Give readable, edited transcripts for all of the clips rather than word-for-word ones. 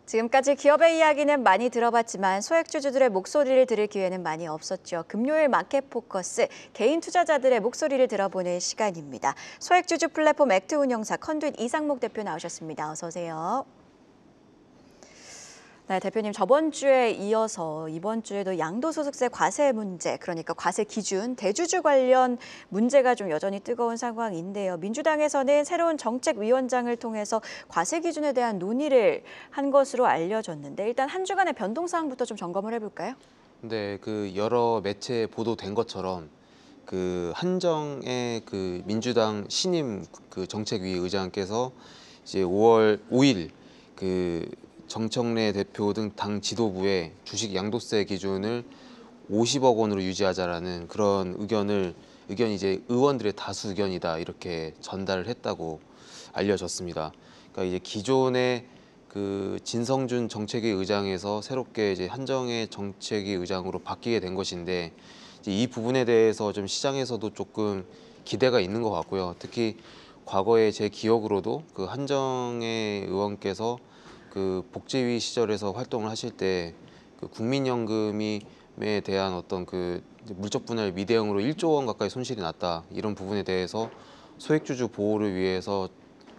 지금까지 기업의 이야기는 많이 들어봤지만 소액주주들의 목소리를 들을 기회는 많이 없었죠. 금요일 마켓 포커스, 개인 투자자들의 목소리를 들어보는 시간입니다. 소액주주 플랫폼 액트 운영사 컨듀잇 이상목 대표 나오셨습니다. 어서 오세요. 네, 대표님, 저번 주에 이어서 이번 주에도 양도소득세 과세 문제, 그러니까 과세 기준, 대주주 관련 문제가 좀 여전히 뜨거운 상황인데요. 민주당에서는 새로운 정책위원장을 통해서 과세 기준에 대한 논의를 한 것으로 알려졌는데 일단 한 주간의 변동 사항부터 좀 점검을 해볼까요? 네, 여러 매체에 보도된 것처럼 한정의 민주당 신임 정책위 의장께서 이제 5월 5일 정청래 대표 등 당 지도부에 주식 양도세 기준을 50억 원으로 유지하자라는 그런 의견이 이제 의원들의 다수 의견이다 이렇게 전달을 했다고 알려졌습니다. 그러니까 이제 기존의 진성준 정책위 의장에서 새롭게 이제 한정의 정책위 의장으로 바뀌게 된 것인데 이제 이 부분에 대해서 좀 시장에서도 조금 기대가 있는 것 같고요. 특히 과거에 제 기억으로도 한정의 의원께서 복지위 시절에서 활동을 하실 때 국민연금에 대한 어떤 물적 분할 미대응으로 1조 원 가까이 손실이 났다 이런 부분에 대해서 소액주주 보호를 위해서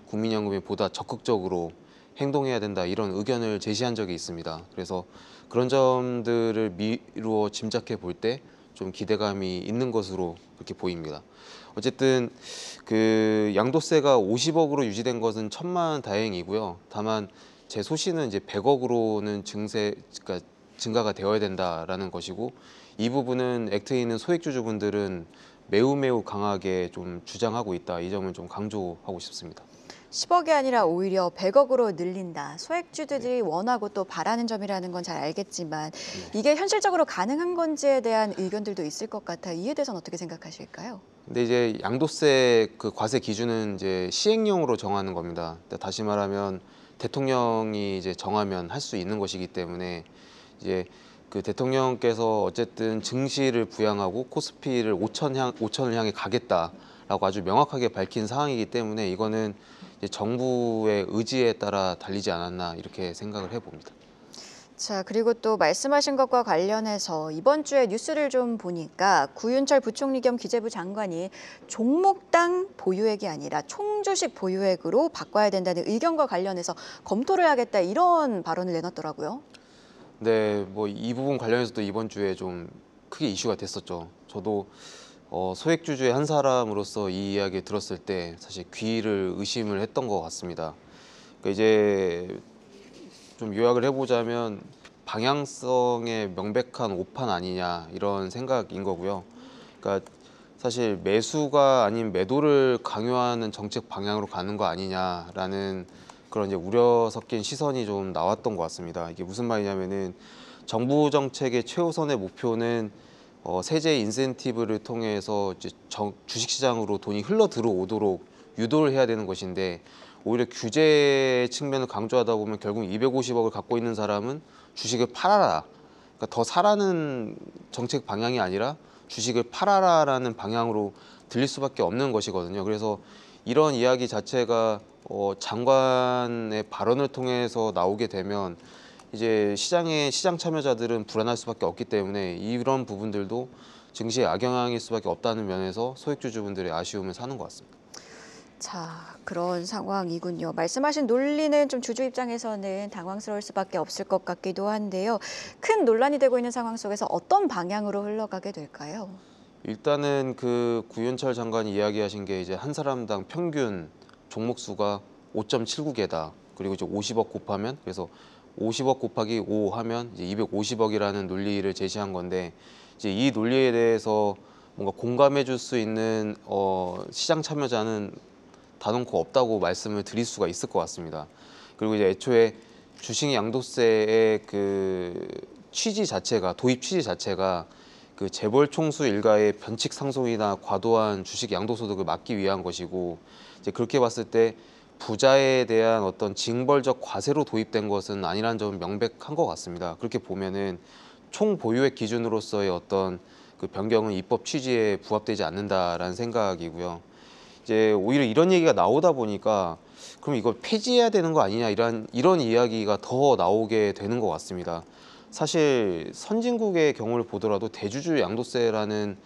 국민연금이 보다 적극적으로 행동해야 된다 이런 의견을 제시한 적이 있습니다. 그래서 그런 점들을 미루어 짐작해 볼 때 좀 기대감이 있는 것으로 그렇게 보입니다. 어쨌든 양도세가 50억으로 유지된 것은 천만다행이고요. 다만 제 소신은 이제 100억으로는 그러니까 증가가 되어야 된다라는 것이고 이 부분은 액트에 있는 소액주주분들은 매우 강하게 좀 주장하고 있다. 이 점을 좀 강조하고 싶습니다. 10억이 아니라 오히려 100억으로 늘린다. 소액주주들이 원하고 또 바라는 점이라는 건 잘 알겠지만 이게 현실적으로 가능한 건지에 대한 의견들도 있을 것 같아요. 이에 대해서는 어떻게 생각하실까요? 근데 이제 양도세 과세 기준은 이제 시행령으로 정하는 겁니다. 다시 말하면 대통령이 이제 정하면 할 수 있는 것이기 때문에 이제 대통령께서 어쨌든 증시를 부양하고 코스피를 5천을 향해 가겠다라고 아주 명확하게 밝힌 사항이기 때문에 이거는 이제 정부의 의지에 따라 달리지 않았나 이렇게 생각을 해봅니다. 자, 그리고 또 말씀하신 것과 관련해서 이번 주에 뉴스를 좀 보니까 구윤철 부총리 겸 기재부 장관이 종목당 보유액이 아니라 총주식 보유액으로 바꿔야 된다는 의견과 관련해서 검토를 하겠다 이런 발언을 내놨더라고요. 네, 뭐 이 부분 관련해서도 이번 주에 좀 크게 이슈가 됐었죠. 저도 소액주주의 한 사람으로서 이 이야기 들었을 때 사실 귀를 의심을 했던 것 같습니다. 그러니까 이제 좀 요약을 해보자면 방향성의 명백한 오판 아니냐 이런 생각인 거고요. 그러니까 사실 매수가 아닌 매도를 강요하는 정책 방향으로 가는 거 아니냐라는 그런 이제 우려 섞인 시선이 좀 나왔던 것 같습니다. 이게 무슨 말이냐면은 정부 정책의 최우선의 목표는 세제 인센티브를 통해서 이제 주식시장으로 돈이 흘러 들어오도록 유도를 해야 되는 것인데 오히려 규제 측면을 강조하다 보면 결국 250억을 갖고 있는 사람은 주식을 팔아라. 그러니까 더 사라는 정책 방향이 아니라 주식을 팔아라라는 방향으로 들릴 수밖에 없는 것이거든요. 그래서 이런 이야기 자체가 장관의 발언을 통해서 나오게 되면 이제 시장 참여자들은 불안할 수밖에 없기 때문에 이런 부분들도 증시에 악영향일 수밖에 없다는 면에서 소액주주분들의 아쉬움을 사는 것 같습니다. 자, 그런 상황이군요. 말씀하신 논리는 좀 주주 입장에서는 당황스러울 수밖에 없을 것 같기도 한데요. 큰 논란이 되고 있는 상황 속에서 어떤 방향으로 흘러가게 될까요? 일단은 구윤철 장관이 이야기하신 게 이제 한 사람당 평균 종목 수가 5.79개다. 그리고 이제 50억 곱하면 그래서 50억 곱하기 5 하면 이제 250억이라는 논리를 제시한 건데 이제 이 논리에 대해서 뭔가 공감해 줄 수 있는 시장 참여자는 단언코 없다고 말씀을 드릴 수가 있을 것 같습니다. 그리고 이제 애초에 주식 양도세의 취지 자체가 도입 취지 자체가 재벌 총수 일가의 변칙 상속이나 과도한 주식 양도소득을 막기 위한 것이고 이제 그렇게 봤을 때 부자에 대한 어떤 징벌적 과세로 도입된 것은 아니라는 점은 명백한 것 같습니다. 그렇게 보면은 총 보유액 기준으로서의 어떤 변경은 입법 취지에 부합되지 않는다라는 생각이고요. 이제 오히려 이런 얘기가 나오다 보니까 그럼 이걸 폐지해야 되는 거 아니냐 이런 이야기가 더 나오게 되는 것 같습니다. 사실 선진국의 경우를 보더라도 대주주 양도세라는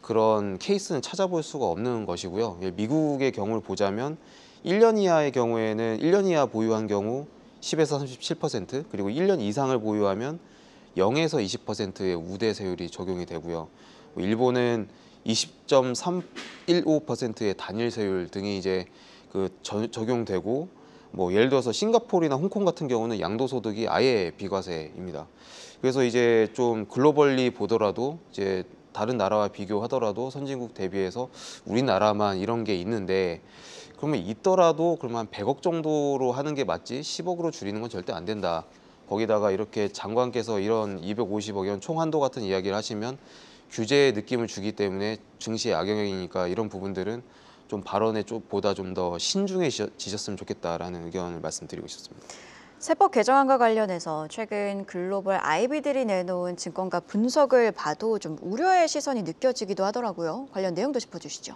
그런 케이스는 찾아볼 수가 없는 것이고요. 미국의 경우를 보자면 1년 이하의 경우에는 1년 이하 보유한 경우 10에서 37%, 그리고 1년 이상을 보유하면 0에서 20%의 우대세율이 적용이 되고요. 일본은 20.315%의 단일세율 등이 이제 적용되고, 뭐 예를 들어서 싱가포르나 홍콩 같은 경우는 양도소득이 아예 비과세입니다. 그래서 이제 좀 글로벌리 보더라도 이제 다른 나라와 비교하더라도 선진국 대비해서 우리나라만 이런 게 있는데, 그러면 있더라도 그러면 한 100억 정도로 하는 게 맞지 10억으로 줄이는 건 절대 안 된다. 거기다가 이렇게 장관께서 이런 250억 이런 총한도 같은 이야기를 하시면 규제의 느낌을 주기 때문에 증시의 악영향이니까 이런 부분들은 좀 발언에 보다 좀 더 신중해지셨으면 좋겠다라는 의견을 말씀드리고 싶습니다. 세법 개정안과 관련해서 최근 글로벌 IB들이 내놓은 증권가 분석을 봐도 좀 우려의 시선이 느껴지기도 하더라고요. 관련 내용도 짚어주시죠.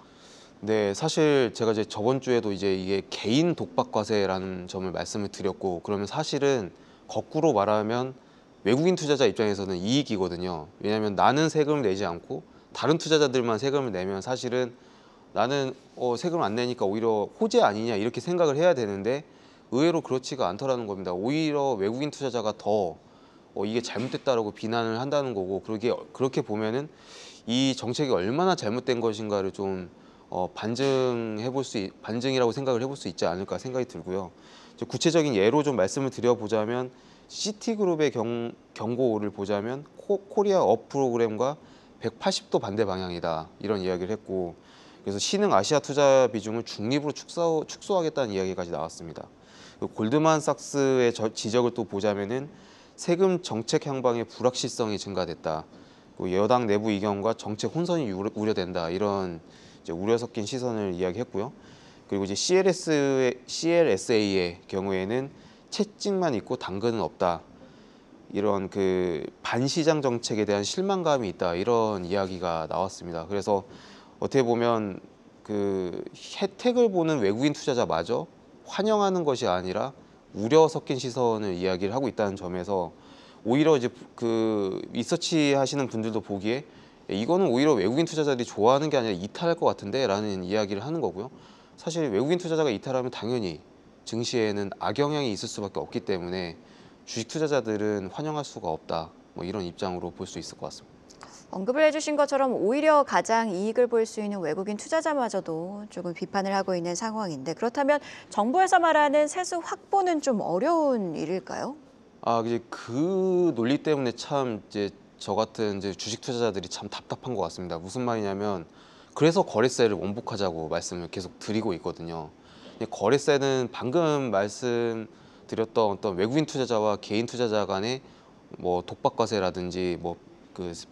네, 사실 제가 이제 저번 주에도 이제 이게 개인 독박 과세라는 점을 말씀을 드렸고, 그러면 사실은 거꾸로 말하면 외국인 투자자 입장에서는 이익이거든요. 왜냐하면 나는 세금을 내지 않고 다른 투자자들만 세금을 내면 사실은 나는 세금을 안 내니까 오히려 호재 아니냐 이렇게 생각을 해야 되는데, 의외로 그렇지가 않더라는 겁니다. 오히려 외국인 투자자가 더 이게 잘못됐다라고 비난을 한다는 거고, 그렇게 보면은 이 정책이 얼마나 잘못된 것인가를 좀 반증이라고 생각을 해볼 수 있지 않을까 생각이 들고요. 구체적인 예로 좀 말씀을 드려보자면 시티그룹의 경고를 보자면 코리아 업 프로그램과 180도 반대 방향이다 이런 이야기를 했고, 그래서 신흥 아시아 투자 비중을 중립으로 축소하겠다는 이야기까지 나왔습니다. 골드만삭스의 지적을 또 보자면은 세금 정책 향방의 불확실성이 증가됐다. 여당 내부 이견과 정책 혼선이 우려된다. 이런 이제 우려 섞인 시선을 이야기했고요. 그리고 이제 CLSA의 경우에는 채찍만 있고 당근은 없다. 이런 반시장 정책에 대한 실망감이 있다. 이런 이야기가 나왔습니다. 그래서 어떻게 보면 혜택을 보는 외국인 투자자마저 환영하는 것이 아니라 우려 섞인 시선을 이야기를 하고 있다는 점에서 오히려 이제 리서치 하시는 분들도 보기에 이거는 오히려 외국인 투자자들이 좋아하는 게 아니라 이탈할 것 같은데 라는 이야기를 하는 거고요. 사실 외국인 투자자가 이탈하면 당연히 증시에는 악영향이 있을 수밖에 없기 때문에 주식 투자자들은 환영할 수가 없다. 뭐 이런 입장으로 볼 수 있을 것 같습니다. 언급을 해주신 것처럼 오히려 가장 이익을 볼 수 있는 외국인 투자자마저도 조금 비판을 하고 있는 상황인데, 그렇다면 정부에서 말하는 세수 확보는 좀 어려운 일일까요? 이제 그 논리 때문에 참 이제 저 같은 이제 주식 투자자들이 참 답답한 것 같습니다. 무슨 말이냐면 그래서 거래세를 원복하자고 말씀을 계속 드리고 있거든요. 거래세는 방금 말씀드렸던 어떤 외국인 투자자와 개인 투자자 간의 뭐 독박과세라든지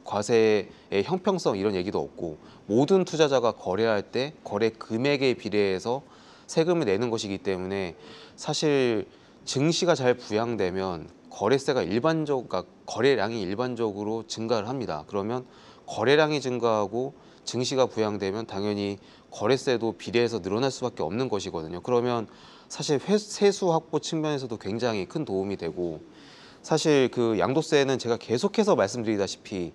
과세의 형평성 이런 얘기도 없고, 모든 투자자가 거래할 때 거래 금액에 비례해서 세금을 내는 것이기 때문에 사실 증시가 잘 부양되면 거래량이 일반적으로 증가를 합니다. 그러면 거래량이 증가하고 증시가 부양되면 당연히 거래세도 비례해서 늘어날 수밖에 없는 것이거든요. 그러면 사실 세수 확보 측면에서도 굉장히 큰 도움이 되고, 사실 양도세는 제가 계속해서 말씀드리다시피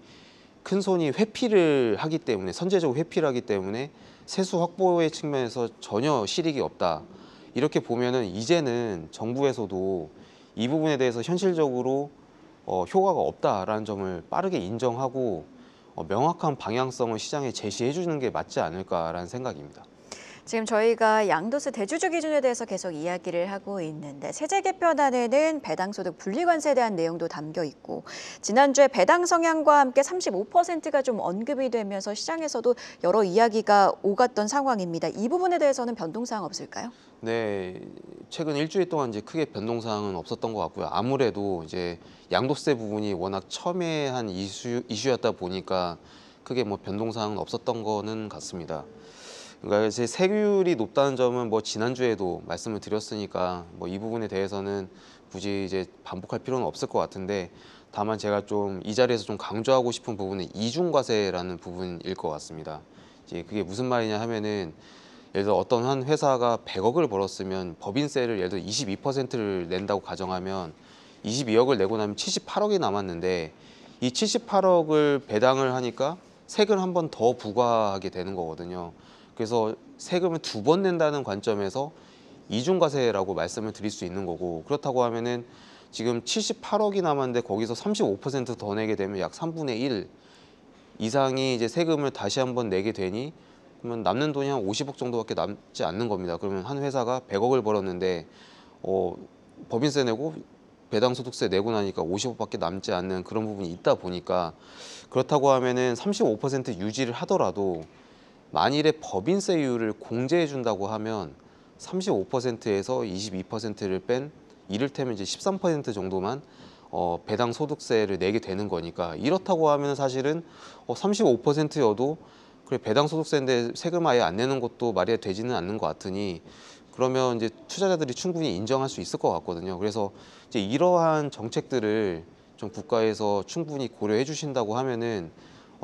큰 손이 회피를 하기 때문에, 선제적으로 회피를 하기 때문에 세수 확보의 측면에서 전혀 실익이 없다. 이렇게 보면은 이제는 정부에서도 이 부분에 대해서 현실적으로 효과가 없다라는 점을 빠르게 인정하고 명확한 방향성을 시장에 제시해 주는 게 맞지 않을까라는 생각입니다. 지금 저희가 양도세 대주주 기준에 대해서 계속 이야기를 하고 있는데, 세제 개편안에는 배당소득 분리관세에 대한 내용도 담겨 있고, 지난주에 배당 성향과 함께 35%가 좀 언급이 되면서 시장에서도 여러 이야기가 오갔던 상황입니다. 이 부분에 대해서는 변동사항 없을까요? 네, 최근 일주일 동안 이제 크게 변동사항은 없었던 것 같고요. 아무래도 이제 양도세 부분이 워낙 첨예한 이슈였다 보니까 크게 뭐 변동사항은 없었던 거는 같습니다. 그러니까 이제 세율이 높다는 점은 뭐 지난주에도 말씀을 드렸으니까 뭐 이 부분에 대해서는 굳이 이제 반복할 필요는 없을 것 같은데, 다만 제가 좀 이 자리에서 좀 강조하고 싶은 부분은 이중과세라는 부분일 것 같습니다. 이제 그게 무슨 말이냐 하면은 예를 들어 어떤 한 회사가 100억을 벌었으면 법인세를 예를 들어 22%를 낸다고 가정하면 22억을 내고 나면 78억이 남았는데 이 78억을 배당을 하니까 세금을 한 번 더 부과하게 되는 거거든요. 그래서 세금을 2번 낸다는 관점에서 이중과세라고 말씀을 드릴 수 있는 거고, 그렇다고 하면은 지금 78억이 남았는데 거기서 35% 더 내게 되면 약 3분의 1 이상이 이제 세금을 다시 한번 내게 되니, 그러면 남는 돈이 한 50억 정도밖에 남지 않는 겁니다. 그러면 한 회사가 100억을 벌었는데 법인세 내고 배당소득세 내고 나니까 50억밖에 남지 않는 그런 부분이 있다 보니까, 그렇다고 하면은 35% 유지를 하더라도 만일에 법인세율을 공제해 준다고 하면 35%에서 22%를 뺀 이를테면 이제 13% 정도만 배당 소득세를 내게 되는 거니까, 이렇다고 하면 사실은 35%여도 그래 배당 소득세인데 세금 아예 안 내는 것도 말이 되지는 않는 것 같으니, 그러면 이제 투자자들이 충분히 인정할 수 있을 것 같거든요. 그래서 이제 이러한 정책들을 좀 국가에서 충분히 고려해 주신다고 하면은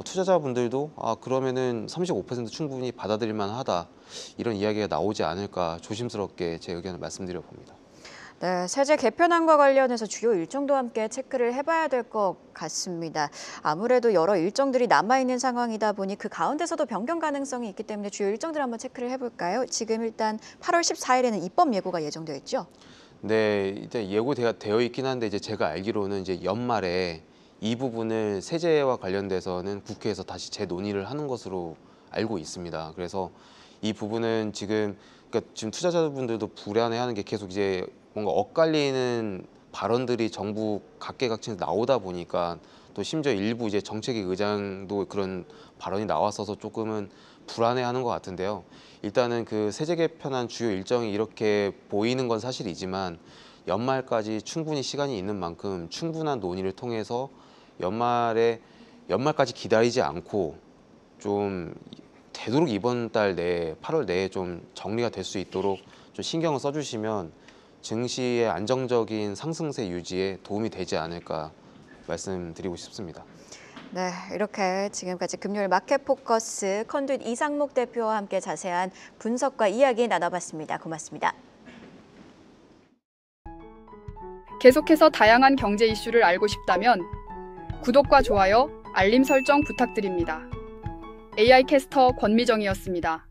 투자자분들도 그러면은 35% 충분히 받아들일 만하다, 이런 이야기가 나오지 않을까 조심스럽게 제 의견을 말씀드려 봅니다. 네, 세제 개편안과 관련해서 주요 일정도 함께 체크를 해봐야 될 것 같습니다. 아무래도 여러 일정들이 남아있는 상황이다 보니 그 가운데서도 변경 가능성이 있기 때문에 주요 일정들 한번 체크를 해볼까요? 지금 일단 8월 14일에는 입법 예고가 예정되어 있죠? 네, 일단 예고가 되어 있긴 한데 이제 제가 알기로는 이제 연말에 이 부분을 세제와 관련돼서는 국회에서 다시 재논의를 하는 것으로 알고 있습니다. 그래서 이 부분은 지금 그러니까 지금 투자자분들도 불안해하는 게 계속 이제 뭔가 엇갈리는 발언들이 정부 각계각층에서 나오다 보니까, 또 심지어 일부 이제 정책위 의장도 그런 발언이 나왔어서 조금은 불안해하는 것 같은데요. 일단은 그 세제 개편안 주요 일정이 이렇게 보이는 건 사실이지만 연말까지 충분히 시간이 있는 만큼 충분한 논의를 통해서 연말까지 기다리지 않고 좀 되도록 이번 달 내에 8월 내에 좀 정리가 될 수 있도록 좀 신경을 써주시면 증시의 안정적인 상승세 유지에 도움이 되지 않을까 말씀드리고 싶습니다. 네, 이렇게 지금까지 금요일 마켓포커스 컨듀it 이상목 대표와 함께 자세한 분석과 이야기 나눠봤습니다. 고맙습니다. 계속해서 다양한 경제 이슈를 알고 싶다면 구독과 좋아요, 알림 설정 부탁드립니다. AI 캐스터 권미정이었습니다.